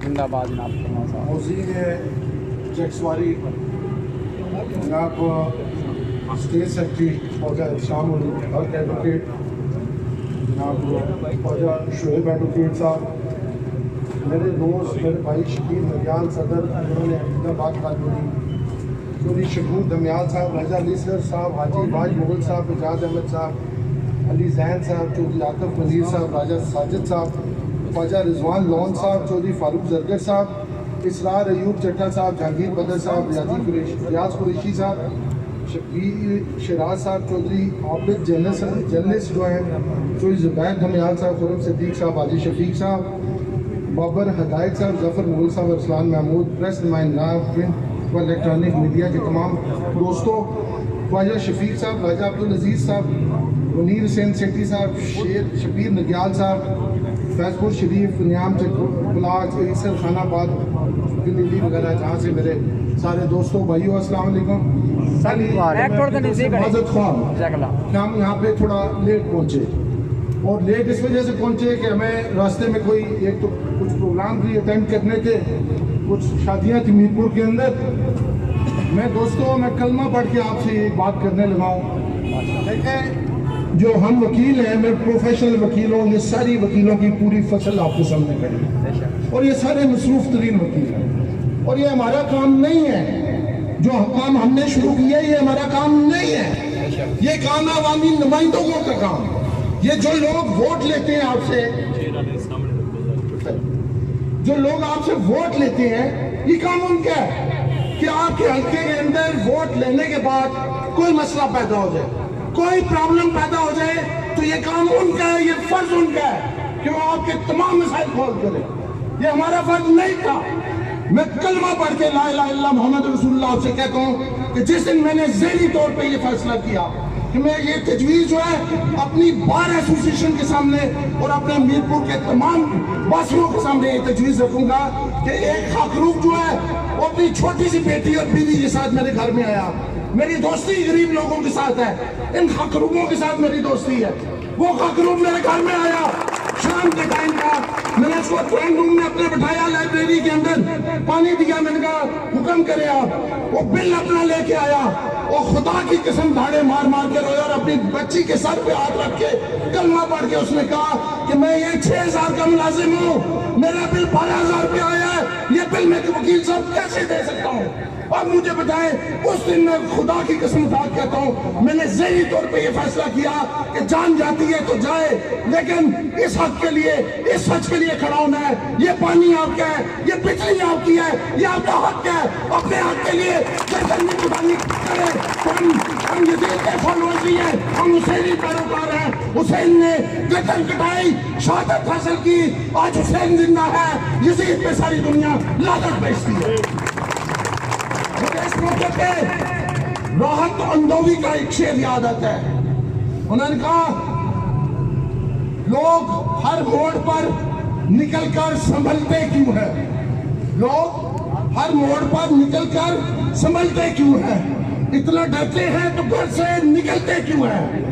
زندہ باد جناب فرما صاحب. موزین چیکسواری جناب اسٹیٹ سیکرٹری خواجہ شام الحق ایڈوکیٹ جناب خواجہ شعیب ایڈوکیٹ صاحب، میرے دوست میرے بھائی شکیر نگیال صدر انہوں نے احمد آباد کالونی، چوری شکور دمیال صاحب، رضا علی سر صاحب، حاجی باج مغل صاحب، اجاز احمد صاحب، علی زین صاحب، چودھری عاطف منیر صاحب، راجہ ساجد صاحب، خواجہ رضوان لون صاحب، چودھری فاروق زرگر صاحب، اسرار ایوب چٹھا صاحب، جہانگیر بدر صاحب، ریاض قریشی صاحب، شبیر شراز صاحب، چودھری عابد جرنلسٹ جو ہیں، چودھری زبیر دھمیال صاحب، خرم صدیق صاحب، حاجی شفیق صاحب، بابر ہدایت صاحب، ظفر مغل صاحب، ارسلان محمود، پریس نمائندہ پرنٹ و الیکٹرانک میڈیا کے تمام دوستوں، خواجہ شفیق صاحب، راجہ عبدالعزیز صاحب، منیر حسین سیٹھی صاحب، شبیر نگیال صاحب، فیض پور شریف، نیام بلاک، عیسر خان آباد، دلی وغیرہ، جہاں سے میرے سارے دوستوں بھائیوں السلام علیکم. معذرت خواہ کہ ہم یہاں پہ تھوڑا لیٹ پہنچے، اور لیٹ اس وجہ سے پہنچے کہ ہمیں راستے میں کوئی ایک تو کچھ پروگرام بھی اٹینڈ کرنے تھے، کچھ شادیاں تھیں میرپور کے اندر. میں دوستوں میں کلمہ پڑھ کے آپ سے ایک بات کرنے لگا ہوں. دیکھیں جو ہم وکیل ہیں، میں پروفیشنل وکیل ہوں، یہ ساری وکیلوں کی پوری فصل آپ کے سامنے کھڑی ہے، اور یہ سارے مصروف ترین وکیل ہیں، اور یہ ہمارا کام نہیں ہے. جو کام ہم نے شروع کیا ہے یہ ہمارا کام نہیں ہے، یہ کام ہے عوامی نمائندوں کا کام. یہ جو لوگ ووٹ لیتے ہیں آپ سے، جو لوگ آپ سے ووٹ لیتے ہیں، یہ کام ان کا ہے کہ آپ کے حلقے کے اندر ووٹ لینے کے بعد کوئی مسئلہ پیدا ہو جائے، کوئی پرابلم پیدا ہو جائے، تو یہ کام ان کا ہے، یہ فرض ان کا ہے کہ وہ آپ کے تمام مسائل حل کرے. یہ ہمارا فرض نہیں تھا. میں کلمہ پڑھ کے لا الہ الا اللہ محمد رسول اللہ سے کہتا ہوں کہ جس دن میں نے ذہنی طور پہ یہ فیصلہ کیا کہ میں یہ تجویز جو ہے اپنی بار ایسوسیشن کے سامنے اور اپنے میرپور کے تمام باسیوں کے سامنے یہ تجویز رکھوں گا کہ ایک خاکروب جو ہے وہ اپنی چھوٹی سی بیٹی اور بیوی کے ساتھ میرے گھر میں آیا. میری دوستی غریب لوگوں کے ساتھ ہے، ان خاکروبوں کے ساتھ میری دوستی ہے. وہ خاکروب میرے گھر میں آیا شام کے ٹائم کا، میں نے اس کو ڈرائنگ روم میں اپنے بٹھایا، لائبریری کے اندر پانی دیا، میں نے کہا حکم کرے آپ. وہ بل اپنا لے کے آیا، وہ خدا کی قسم دھاڑے مار مار کے رویا، اور اپنی بچی کے سر پہ ہاتھ رکھ کے کلمہ پڑھ کے اس نے کہا کہ میں یہ 6,000 کا ملازم ہوں، میرا بل 12,000 روپے آیا ہے، یہ بل میں وکیل صاحب کیسے دے سکتا ہوں؟ اور مجھے بتائیں، اس دن میں خدا کی قسم اٹھا کہتا ہوں میں نے ذہنی طور پہ یہ فیصلہ کیا کہ جان جاتی ہے تو جائے، لیکن اس حق کے لیے، اس سچ کے لیے کھڑا ہونا ہے. یہ پانی آپ کا ہے، یہ بجلی آپ کی ہے، یہ آپ کا حق ہے. اپنے حق کے لیے گردن میں قربانی کرے. ہم یزید کے فالوور نہیں ہیں، ہم حسینی پیروکار ہیں. حسین نے گردن کٹائی، شہادت حاصل کی، آج حسین زندہ ہے. یزید پہ ساری دنیا لعنت بھیجتی ہے. اس موقع پہ راحت اندوی کا ایک شعر یاد آتا ہے. انہوں نے کہا لوگ ہر موڑ پر نکل کر سنبھلتے کیوں ہیں، لوگ ہر موڑ پر نکل کر سنبھلتے کیوں ہیں، اتنا ڈرتے ہیں تو گھر سے نکلتے کیوں ہیں.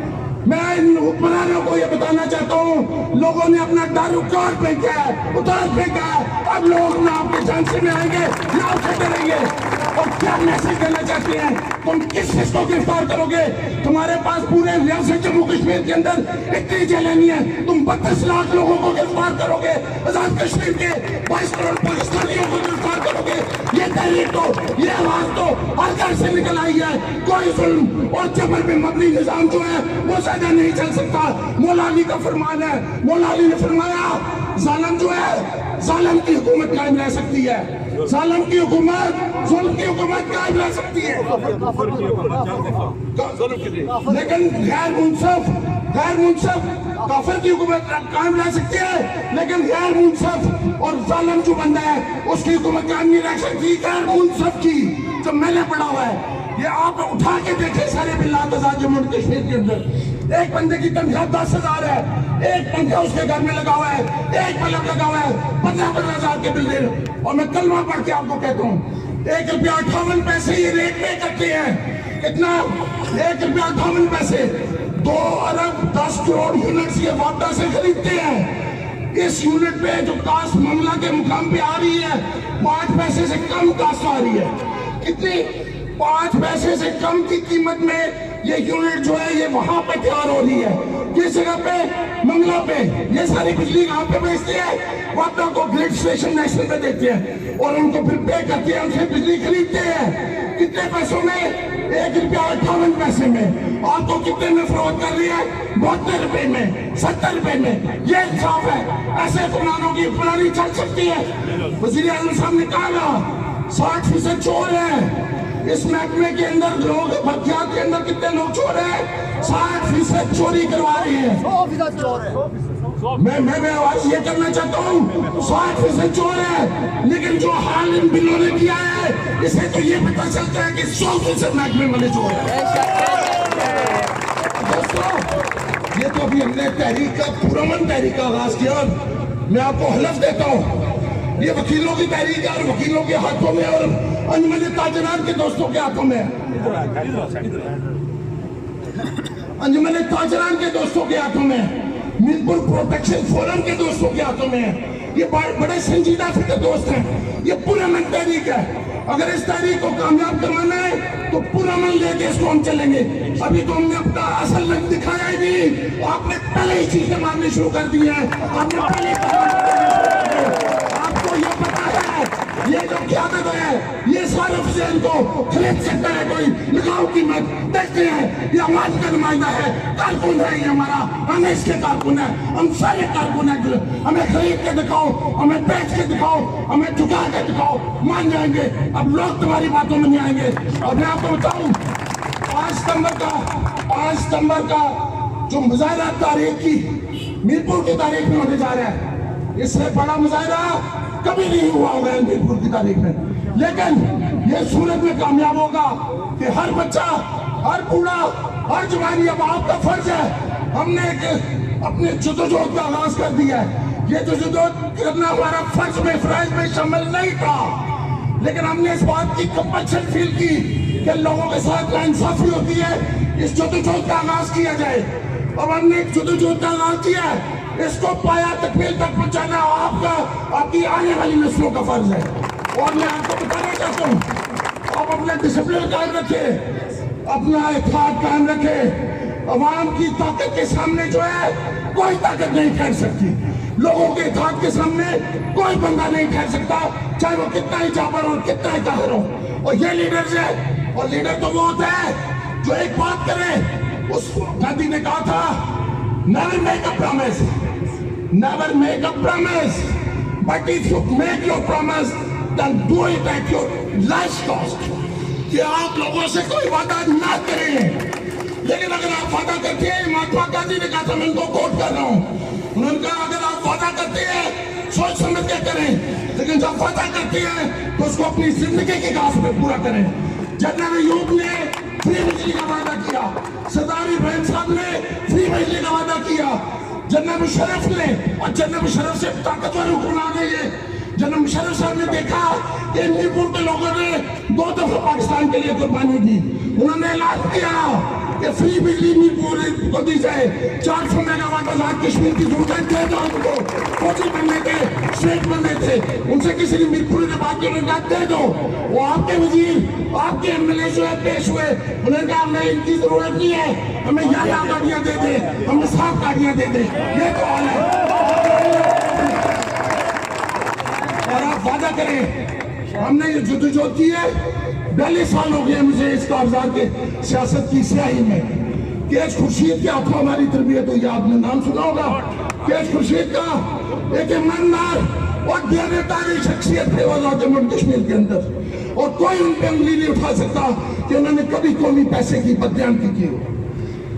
میں ان حکمرانوں کو یہ بتانا چاہتا ہوں، لوگوں نے اپنا ڈر اتار پھینکا ہے، اتار پھینکا ہے. اب لوگ نہ آپ کے جھانسے میں آئیں گے نہ آپ سے ڈریں گے. اور کیا میسج دینا چاہتے ہیں؟ تم کس کو گرفتار کرو گے؟ تمہارے پاس پورے ریاست جموں کشمیر کے اندر اتنی جیلیں نہیں ہیں، تم 32 لاکھ لوگوں کو گرفتار کرو گے. آزاد کشمیر کے 22 کروڑ پاکستانیوں کو گرفتار کرو گے. یہ تحریک تو، یہ آواز تو ہر گھر سے نکل آئی ہے. کوئی ظلم اور جبر پہ مبنی نظام جو ہے وہ زیادہ نہیں چل سکتا. مولا علی کا فرمان ہے، مولا علی نے فرمایا ظالم جو ہے، ظالم کی حکومت قائم رہ سکتی ہے، ظالم کی حکومت، ظلم کی حکومت قائم رہ سکتی ہے، لیکن غیر منصف کافر کی حکومت قائم رہ سکتی ہے، لیکن غیر منصف اور ظالم جو بندہ ہے اس کی حکومت قائم نہیں رہ سکتی. غیر منصف کی جو میں نے پڑھا ہوا ہے، یہ آپ اٹھا کے دیکھیں سارے بلاد آزاد جموں کشمیر کے اندر. ایک بندے کی تنخواہ 10,000 ہے، ایک پنکھا اس کے گھر میں لگا ہوا ہے، ایک بلب لگا ہوا ہے، 15,000 کے بل دے. اور میں کلمہ پڑھ کے آپ کو کہتا ہوں 1 روپیہ 58 پیسے یہ ریٹ پے کرتے ہیں. کتنا؟ 1 روپیہ 58 پیسے. 2 ارب 10 کروڑ یونٹس یہ وابڈا سے خریدتے ہیں. اس یونٹ پہ جو کاسٹ معاملہ کے مقام پہ آ رہی ہے 5 پیسے سے کم کاسٹ آ رہی ہے. کتنی؟ 5 پیسے سے کم کی قیمت میں یہ یونٹ جو ہے یہ وہاں پہ تیار ہو رہی ہے. کس جگہ پہ؟ منگلہ پہ. یہ ساری بجلی کہاں پہ بیچتے ہیں؟ وہ اپنا کو گریڈ اسٹیشن نیشنل پہ دیتے ہیں اور ان کو پھر پے کرتے ہیں, ان سے بجلی خریدتے ہیں. کتنے پیسوں میں؟ 1 روپیہ 58 پیسے میں. آپ کو کتنے میں فروخت کر رہی ہے؟ 72 روپے میں, 70 روپے میں. یہ انصاف ہے؟ ایسے حکمرانوں کی حکمرانی چل سکتی ہے؟ وزیر اعظم صاحب نے کہا 60% چور ہے اس محکمے کے اندر. لوگ بھرتیات کے اندر کتنے لوگ چور ہیں؟ 60% چوری کروا رہے ہیں. 100% چور ہے. میں آواز یہ کرنا چاہتا ہوں 60% چور ہے, لیکن جو حال ان بلوں نے کیا ہے اسے تو یہ پتہ چلتا ہے کہ 100% محکمے والے چور ہیں. دوستو یہ تو ابھی ہم نے تحریک کا پرامن تحریک کا آغاز کیا. میں آپ کو حلف دیتا ہوں یہ وکیلوں کی تحریک ہے اور وکیلوں کے ہاتھوں میں اور انجمن تاجران کے دوستوں کے ہاتھوں میں, انجمن تاجران کے دوستوں کے ہاتھوں میں, میرپور پروٹیکشن فورم کے دوستوں کے ہاتھوں میں. یہ بڑے سنجیدہ فکر دوست ہیں. یہ پرامن تحریک ہے. اگر اس تحریک کو کامیاب کروانا ہے تو پرامن لے کے اس کو ہم چلیں گے. ابھی تو ہم نے اپنا اصل رنگ دکھایا ہی نہیں. آپ نے پہلے ہی چیزیں مارنے شروع کر دی ہیں. آپ نے پہلے آپ کو یہ پتا ہے یہ جو قیادت ہے یہ صارف ذہن کو خرید سکتا ہے کوئی. لگاؤ قیمت, دیکھتے ہیں یہ عوام کا نمائندہ ہے, کارکن ہے یہ ہمارا. ہم اس کے کارکن ہیں, ہم سارے کارکن ہیں. ہمیں خرید کے دکھاؤ, ہمیں بیچ کے دکھاؤ, ہمیں چکا کے دکھاؤ, مان جائیں گے. اب لوگ تمہاری باتوں میں نہیں آئیں گے. اور میں آپ کو بتاؤں 5 ستمبر کا جو مظاہرہ تاریخ کی میرپور کی تاریخ میں ہونے جا رہا ہے, اس سے بڑا مظاہرہ کبھی نہیں ہوا ہوگا میرپور کی تاریخ میں. لیکن یہ صورت میں کامیاب ہوگا کہ ہر بچہ, ہر بوڑھا, ہر جوانی, اب آپ کا فرض ہے. ہم نے ایک اپنے جدوجہد کا آغاز کر دیا ہے. یہ جدوجہد کرنا ہمارا فرض میں فرائض میں شامل نہیں تھا, لیکن ہم نے اس بات کی کمپلشن فیل کی کہ لوگوں کے ساتھ ناانصافی ہوتی ہے, اس جدوجہد کا آغاز کیا جائے. اب ہم نے ایک جدوجہد کا آغاز کیا ہے, اس کو پایا تکمیل تک پہنچانا آپ کی آنے والی نسلوں کا فرض ہے. اور میں آپ کو بتانا چاہتا ہوں آپ اپنا ڈسپلن قائم رکھیں, اپنا اتحاد قائم رکھیں. عوام کی طاقت کے سامنے جو ہے کوئی طاقت نہیں ٹھہر سکتی. لوگوں کے اتحاد کے سامنے کوئی بندہ نہیں ٹھہر سکتا, چاہے وہ کتنا ہی جابر ہو, کتنا ہی طاہر ہو. اور یہ لیڈرز ہے, اور لیڈر تو وہ ہوتا ہے جو ایک بات کرے. اس گاندھی نے کہا تھا never make a promise, never make a promise, but if you make your promise then do it at your life's cost. کہ آپ لوگوں سے کوئی وعدہ نہ کریں, لیکن اگر آپ وعدہ کرتے ہیں, مہاتما گاندھی نے کہا تھا, میں ان کو کوٹ کر رہا ہوں, انہوں نے کہا اگر آپ وعدہ کرتے ہیں سوچ سمجھ کے کریں, لیکن جب وعدہ کرتے ہیں تو اس کو اپنی زندگی کی گھاس پہ پورا کریں. جنرل ایوب نے فری بجلی کا وعدہ کیا, سردار ابراہیم صاحب نے فری بجلی کا وعدہ کیا, جنرل مشرف نے, اور جنرل مشرف سے طاقتور حکمران ہے یہ. جنرل مشرف صاحب نے دیکھا کہ میرپور کے لوگوں نے 2 دفعہ پاکستان کے لیے قربانی دی. انہوں نے اعلان کیا کہ فری بجلی میرپور کو دی جائے. 400 میگا واٹ آزاد کشمیر کی ضرورت دے دو ان کو. فوجی بننے تھے, اسٹیٹ بننے تھے, ان سے کسی نے میرپور نے بات کی, انہوں نے کہا دے دو. وہ آپ کے وزیر, آپ کے MLA جو ہے پیش ہوئے, انہوں نے کہا ہمیں ان کی ضرورت نہیں ہے, ہمیں یہاں گاڑیاں دے دیں, ہمیں 7 گاڑیاں دے دیں. یہ تو حال ہے. اور آپ وعدہ کریں. ہم نے یہ جدوجہد کی ہے, 42 سال ہو گئے مجھے اس کاغذات کے سیاست کی سیاہی میں. کیش خورشید کے ہاتھوں ہماری تربیت ہوئی, آپ نے نام سنا ہوگا. کیش خورشید کا ایک ایماندار اور دیانتدار شخصیت تھے وہ جموں کشمیر کے اندر, اور کوئی ان پہ انگلی نہیں اٹھا سکتا کہ انہوں نے کبھی قومی پیسے کی بددیانتی کی ہو.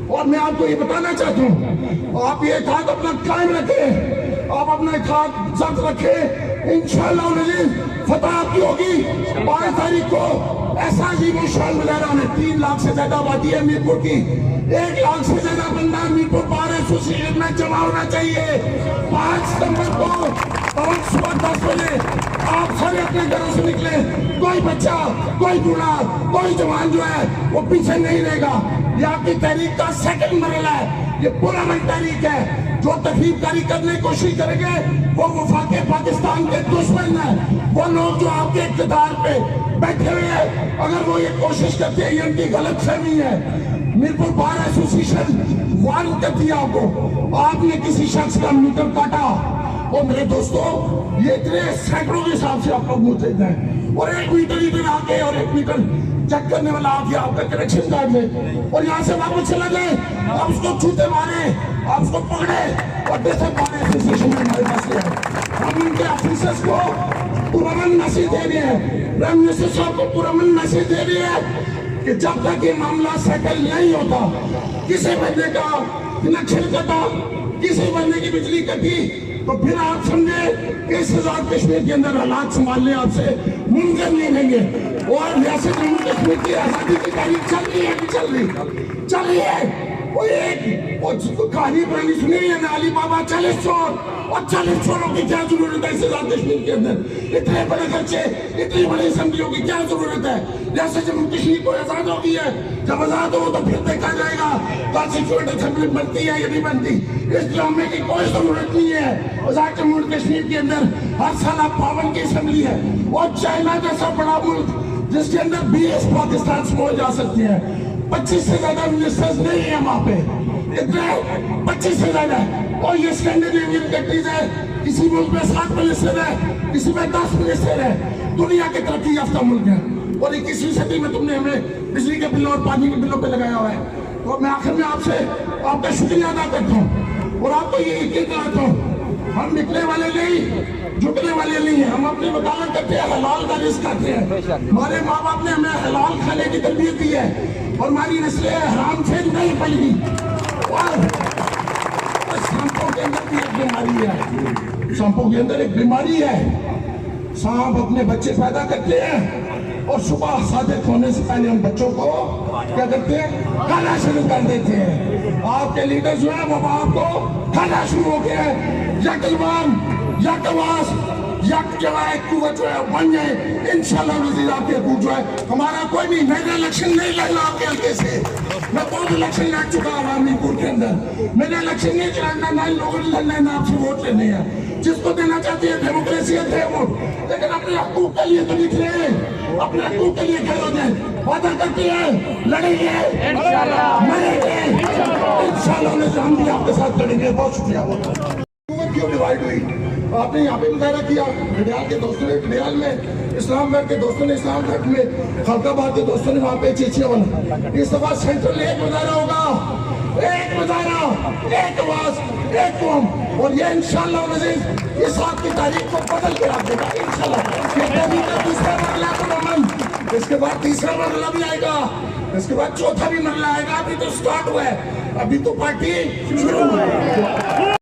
اور میں آپ کو یہ بتانا چاہتا ہوں, آپ یہ اتحاد اپنا قائم رکھیں, آپ اپنا اتحاد ضبط رکھیں. انشاءاللہ العزیز فتح آپ کی ہوگی. 5 تاریخ کو ایسا عجیب و شان مظاہرہ ہونا. 3 لاکھ سے زیادہ آبادی ہے میرپور کی, 1 لاکھ سے زیادہ بندہ میرپور بار ایسوسی میں جمع ہونا چاہیے. 5 ستمبر کو صبح 10 بجے آپ سارے اپنے گھروں سے نکلیں. کوئی بچہ, کوئی بوڑھا, کوئی جوان جو ہے وہ پیچھے نہیں رہے گا. یہ آپ کی تحریک کا 2nd مرحلہ ہے, یہ پرامن تحریک ہے. جو تخریب کاری کرنے کی کوشش کریں گے وہ وفاق پاکستان کے دشمن ہیں. وہ لوگ جو آپ کے اقتدار پہ بیٹھے ہوئے ہیں, اگر وہ یہ کوشش کرتے ہیں, یہ ان کی غلط فہمی ہے. میرپور بار ایسوسیشن وارن کرتی ہے آپ کو, آپ نے کسی شخص کا میٹر کاٹا, اور میرے دوستو یہ اتنے سینکڑوں کے حساب سے آپ لوگ متحد ہیں, اور ایک میٹر ادھر آ کے اور ایک میٹر چیک کرنے والا آ کے آپ کا کنیکشن کاٹ لے اور یہاں سے واپس چلا جائے. آپ اس کو چھوٹے مارے, آپ اس کو پکڑے اور جیسے بار ایسوسیشن میں ہمارے پاس لے آئے. ہم ان کے آفیسرز کو پرامن میسج دے رہے ہیں, پرائم منسٹر صاحب کو پرامن میسج دے رہے ہیں کہ جب تک یہ معاملہ سیٹل نہیں ہوتا, کسی بندے کا کنیکشن کٹا, کسی بندے کی بجلی کٹی, تو پھر آپ سمجھے کہ اس آزاد کشمیر کے اندر حالات سنبھالنے آپ سے ممکن نہیں رہیں گے. اور ریاست جموں کشمیر کی آزادی کی تاریخ چل رہی ہے, چل رہی ہے. وہ ایک کہانی پرانی سنی ہے نا, علی بابا 40 چور, اور 40 چوروں کی کیا ضرورت ہے اس آزاد کشمیر کے اندر؟ اتنے بڑے خرچے, اتنی بڑی اسمبلیوں کی کیا ضرورت ہے؟ ریاست جموں کشمیر کو آزاد ہو گئی ہے, جب آزاد ہو تو پھر دیکھا جائے گا کانسٹیٹیوئنٹ اسمبلی بنتی ہے یا نہیں بنتی. اس ڈرامے کی کوئی ضرورت نہیں ہے. آزاد جموں کشمیر کے اندر ہر سال آپ 52 کی اسمبلی ہے, اور چائنا جیسا بڑا ملک جس کے اندر 20 پاکستان سمجھ جا سکتے ہیں, 25 سے زیادہ منسٹرز نہیں ہیں وہاں پہ, اتنے 25 سے زیادہ. اور یہ اسکینڈینیوین کنٹریز ہے, کسی ملک میں 7 منسٹر ہے, کسی میں 10 منسٹر ہے. دنیا کے ترقی یافتہ ملک ہیں, اور 21ویں صدی میں تم نے ہمیں بجلی کے بلوں اور پانی کے بلوں پہ لگایا ہوا ہے. تو میں آخر میں آپ سے آپ کا شکریہ ادا کرتا ہوں, اور آپ کو یہ یقین دلاتا ہوں ہم نکلنے والے نہیں, جھکنے والے نہیں ہیں. ہم اپنی وکالت کرتے ہیں, حلال کا رزق کھاتے ہیں. ہمارے ماں باپ نے ہمیں حلال کھانے کی تربیت دی ہے, اور ہماری نسلیں حرام سے نہیں پلی. اور سانپوں کے اندر بھی ایک بیماری ہے, سانپوں کے اندر ایک بیماری ہے. سانپ اپنے بچے پیدا کرتے ہیں, اور صبح صادق ہونے سے پہلے ان بچوں کو کیا کرتے ہیں, کھانا شروع کر دیتے ہیں. آپ کے لیڈر جو ہیں وہ باپ کو کھانا شروع ہو گیا ہے. یک ایمان, یک آواز, یک جو ہے قوت جو ہے بن جائے انشاءاللہ وزیر. آپ کے حقوق جو ہے ہمارا کوئی نہیں. میں نے الیکشن نہیں لڑنا آپ کے حلقے سے, میں بہت الیکشن لڑ چکا ہوں عوامی پور کے اندر. میں نے الیکشن نہیں لڑنا, نہ ان لوگوں نے لڑنا ہے, نہ آپ سے ووٹ لینے ہیں. جس کو دینا چاہتے ہیں ڈیموکریسی ہے, دے ووٹ, لیکن اپنے حقوق کے لیے تو نکلے, اپنے حقوق کے لیے کھڑے ہو جائیں. وعدہ کرتے ہیں لڑیں گے, مریں گے انشاءاللہ. ہم بھی آپ کے ساتھ لڑیں گے. بہت شکریہ. حکومت کیوں ڈیوائیڈ ہوئی؟ آپ نے یہاں پہ مظاہرہ کیا, گھڑیال کے دوستوں نے گھڑیال میں, اسلام گڑھ کے دوستوں نے اسلام گڑھ میں, خلق آباد کے دوستوں نے وہاں پہ چیچیاں بنا. اس دفعہ سینٹرل ایک مظاہرہ ہوگا, ایک مظاہرہ, ایک آواز, ایک قوم, اور یہ انشاءاللہ عزیز اس آپ کی تاریخ کو بدل کے رکھ دے گا انشاءاللہ. یہ ابھی کا دوسرا مرحلہ پرامن, اس کے بعد تیسرا مرحلہ بھی آئے گا, اس کے بعد چوتھا بھی مرحلہ آئے گا. ابھی تو سٹارٹ ہوا ہے, ابھی تو پارٹی شروع ہوئی ہے.